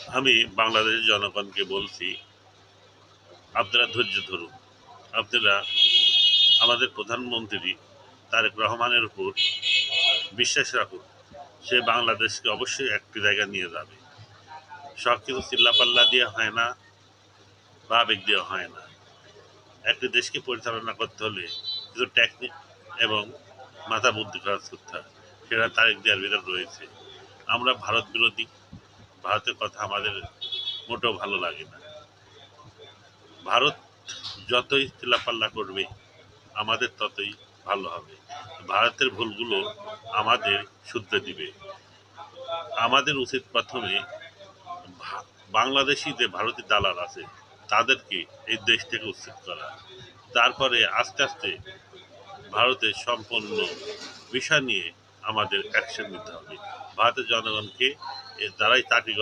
আমি বাংলাদেশের জনগণকে বলছি, আপনারা ধৈর্য ধরুন। আপনারা আমাদের প্রধানমন্ত্রী তারেক রহমানের উপর বিশ্বাস রাখুন। সে বাংলাদেশকে অবশ্যই একটি জায়গায় নিয়ে যাবে। সব কিছু চিল্লাপাল্লা দিয়ে হয় না বা আবেগ দিয়ে হয় না। একটি দেশকে পরিচালনা করতে হলে কিছু টেকনিক এবং মাথা বুদ্ধি খরচ করতে হয়। সেটা তারেক দেওয়ার ভিতর রয়েছে। আমরা ভারত বিরোধী, ভারতের কথা আমাদের মোটেও ভালো লাগে না। ভারত যতই চিল্লাপাল্লা করবে আমাদের ততই ভালো হবে। ভারতের ভুলগুলো আমাদের শুধরে দিবে। আমাদের উচিত প্রথমে বাংলাদেশি যে ভারতীয় দালাল আছে তাদেরকে এই দেশ থেকে উচ্ছেদ করা। তারপরে আস্তে আস্তে ভারতের সম্পূর্ণ বিষয় নিয়ে আমাদের অ্যাকশন নিতে হবে। ভারতের জনগণকে দ্বারাই চাকরি